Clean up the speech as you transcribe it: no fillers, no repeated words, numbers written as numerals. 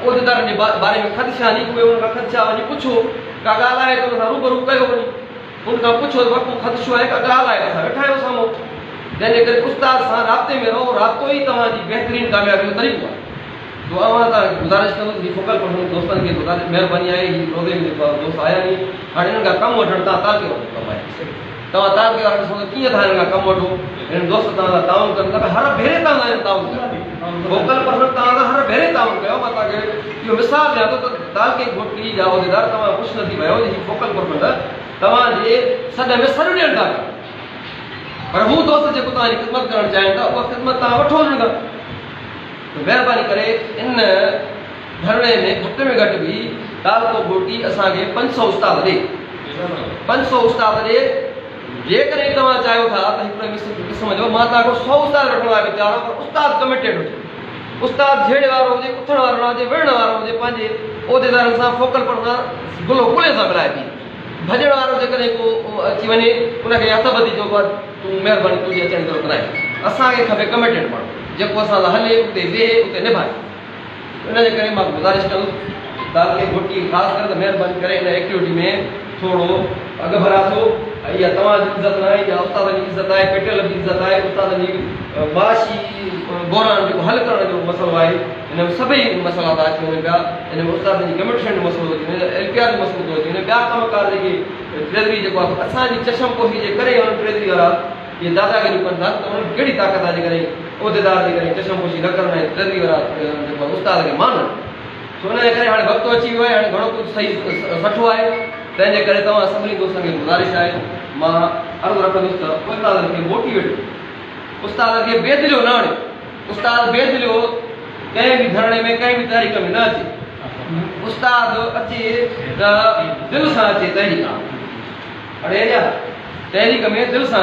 उहिदेदार जे बारे में ख़दशा नी कोई उन खां ख़दशा वञी पुछो का ॻाल्हाए त उन सां रूबरू कयो वञी उन खां पुछो त वक़्तु ख़दशो आहे का ॻाल्हाए असां वेठा आहियूं साम्हूं जंहिंजे करे उस्ताद सां राब्ते में रहो राब्तो ई तव्हांजी बहितरीन कामयाबी जो तरीक़ो आहे तो अवां तव्हांखे गुज़ारिश कंदुसि फोकल पर्सन दोस्तनि खे महिरबानी आहे ही रोज़े में दोस्त आया नी हाणे हिननि खां कमु वठणु तव्हां ताक़े वठो कमु आहे तव्हां ताक़े वारा ॾिसो त कीअं था हिननि खां कमु वठो हिन दोस्त तव्हां सां ताउन कनि था हर भेरे तव्हां सां ताउन कयो फोकल पर्सन तव्हां सां हर भेरे ताउन कयो मां तव्हांखे इहो मिसाल ॾियां थो त ताक़े घोटी जा उहिदेदार तव्हां ख़ुशि न थी वियो ही फोकल पर्सन तव्हांजे सॾ में सॾु ॾियनि था पर हू दोस्त जेको तव्हांजी ख़िदमत करणु चाहिनि था उहा ख़िदमत तव्हां वठो हुननि खां महिरबानी करे इन धरणे में घटि में घटि बि तालको घोटी असांखे 500 उस्ताद ॾे 500 उस्ताद ॾे जेकॾहिं तव्हां चाहियो था त हिकिड़े क़िस्म जो मां तव्हांखो 100 उस्ताद वठण लाइ बि तयारु आहियां पर उस्ताद कमिटेड हुजे उस्ताद झेड़े वारो हुजे उथण वारो न हुजे विढ़ण वारो हुजे पंहिंजे उहिदेदारनि सां फोकल पर्सन गुलो गुले सां मिलाए थी भॼण वारो जेकॾहिं को अची वञे उनखे हथ ॿधी चओ तूं महिरबानी तुंहिंजी अचण जी ज़रूरत न आहे असांखे खपे कमिटेड माण्हू जेको असां सां हले उते वेहे उते निभाए इनजे करे मां गुज़ारिश कंदुसि तालके घोटी ख़ासि करे त महिरबानी करे इन एक्टिविटी में थोरो अॻु भरा थो इहा तव्हांजी इज़त न आहे इहा उस्तादनि जी इज़त आहे पेटियल जी इज़त आहे उस्तादनि जी माशी बहिरान जेको हल करण जो मसइलो आहे हिन में सभई मसइला था अची वञनि पिया हिन में उस्तादनि जी कमिटमेंट जो मसइलो थो अची वञे एलपीआर जो मसइलो थो अची वञे ॿिया कमकार जेके ट्रेज़री जेको आहे असांजी चशमपोशी जे करे हुन ट्रेज़री वारा इहे दादागिरी कनि था त उन्हनि कहिड़ी ताक़त आहे जेकॾहिं उहिदेदार जे करे चशमपोशी न करणु ऐं ट्रेज़री वारा जेको उस्ताद खे माननि छो हिनजे करे हाणे वक़्तु अची वियो आहे हाणे घणो कुझु सही सुठो आहे तंहिंजे करे तव्हां सभिनी दोस्तनि खे गुज़ारिश आहे मां अर्ज़ु रखंदुसि त उस्तादनि खे मोटिवेट उस्तादनि खे बेदिलियो न आणियो उस्ताद बेदिलियो कंहिं बि धरणे में कंहिं बि तारीख़ में न अचे उस्ताद अचे त दिलि सां अचे तहरीक हाणे तहरीक में दिलि सां